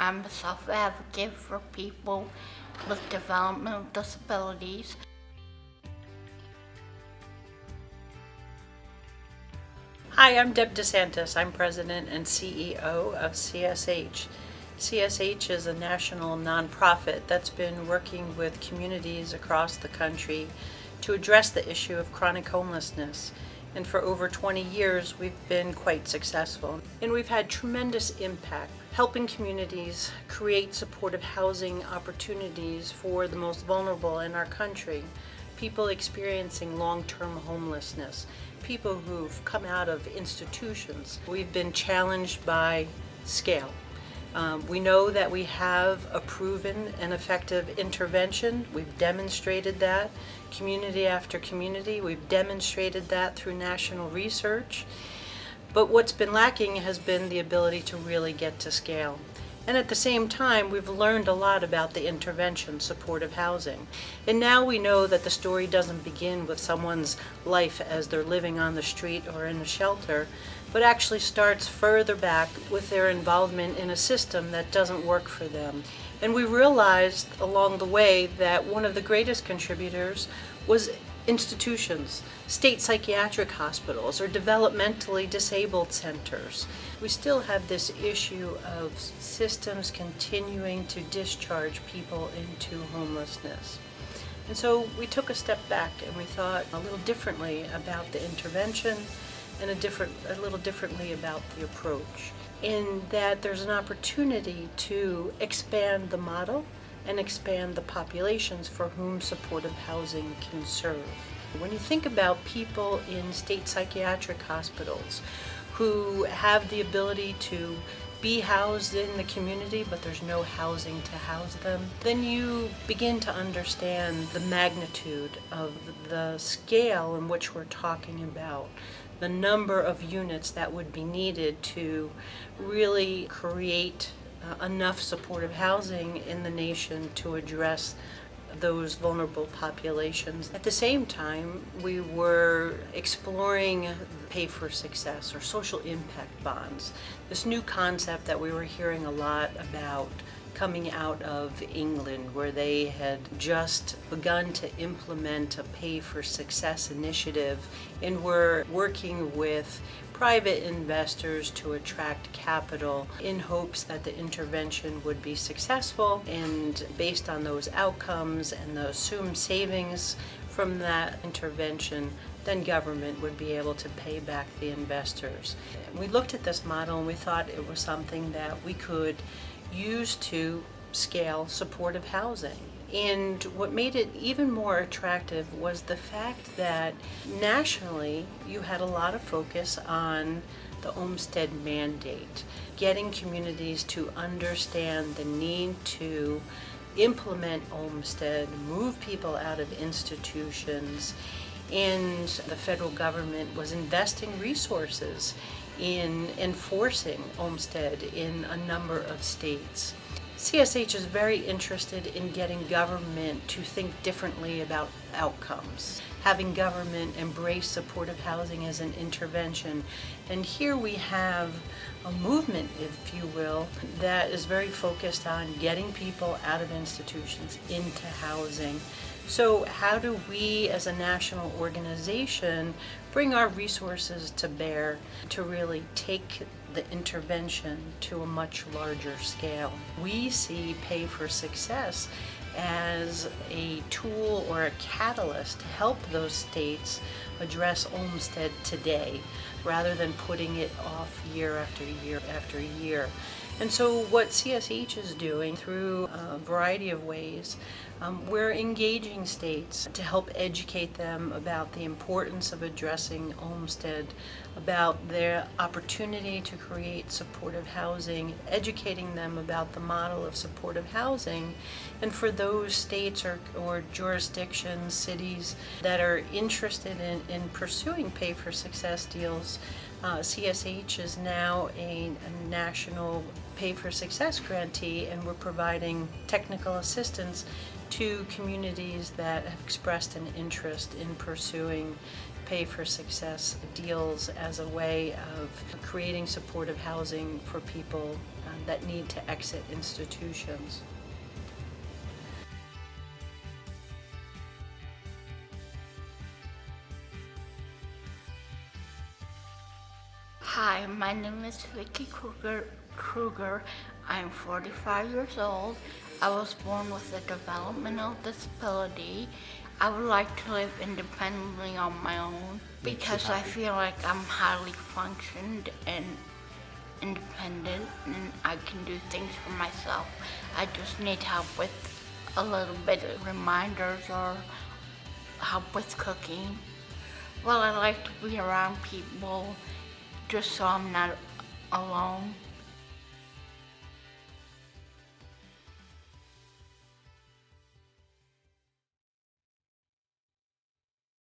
I'm a self-advocate for people with developmental disabilities. Hi, I'm Deb DeSantis. I'm President and CEO of CSH. CSH is a national nonprofit that's been working with communities across the country to address the issue of chronic homelessness. And for over 20 years, we've been quite successful. And we've had tremendous impact helping communities create supportive housing opportunities for the most vulnerable in our country. People experiencing long-term homelessness, people who've come out of institutions. We've been challenged by scale. We know that we have a proven and effective intervention. We've demonstrated that community after community. We've demonstrated that through national research. But what's been lacking has been the ability to really get to scale. And at the same time, we've learned a lot about the intervention, supportive housing. And now we know that the story doesn't begin with someone's life as they're living on the street or in a shelter, but actually starts further back with their involvement in a system that doesn't work for them. And we realized along the way that one of the greatest contributors was institutions, state psychiatric hospitals, or developmentally disabled centers. We still have this issue of systems continuing to discharge people into homelessness. And so we took a step back and we thought a little differently about the intervention and a little differently about the approach, in that there's an opportunity to expand the model and expand the populations for whom supportive housing can serve. When you think about people in state psychiatric hospitals who have the ability to be housed in the community, but there's no housing to house them, then you begin to understand the magnitude of the scale in which we're talking about, the number of units that would be needed to really create enough supportive housing in the nation to address those vulnerable populations. At the same time, we were exploring pay for success or social impact bonds, this new concept that we were hearing a lot about coming out of England, where they had just begun to implement a pay for success initiative and were working with private investors to attract capital in hopes that the intervention would be successful, and based on those outcomes and the assumed savings from that intervention, then government would be able to pay back the investors. We looked at this model and we thought it was something that we could use to scale supportive housing. And what made it even more attractive was the fact that nationally you had a lot of focus on the Olmstead mandate, getting communities to understand the need to implement Olmstead, move people out of institutions, and the federal government was investing resources in enforcing Olmstead in a number of states. CSH is very interested in getting government to think differently about outcomes, having government embrace supportive housing as an intervention. And here we have a movement, if you will, that is very focused on getting people out of institutions into housing. So how do we as a national organization bring our resources to bear to really take the intervention to a much larger scale? We see Pay for Success as a tool or a catalyst to help those states address Olmstead today, rather than putting it off year after year after year. And so what CSH is doing through a variety of ways, we're engaging states to help educate them about the importance of addressing Olmstead, about their opportunity to create supportive housing, educating them about the model of supportive housing. And for those states or jurisdictions, cities that are interested in pursuing Pay for Success deals, CSH is now a national Pay for Success grantee, and we're providing technical assistance to communities that have expressed an interest in pursuing Pay for Success deals as a way of creating supportive housing for people that need to exit institutions. Hi, my name is Vicky Kruger. I'm 45 years old. I was born with a developmental disability. I would like to live independently on my own because I feel like I'm highly functioned and independent and I can do things for myself. I just need help with a little bit of reminders or help with cooking. Well, I like to be around people just so I'm not alone.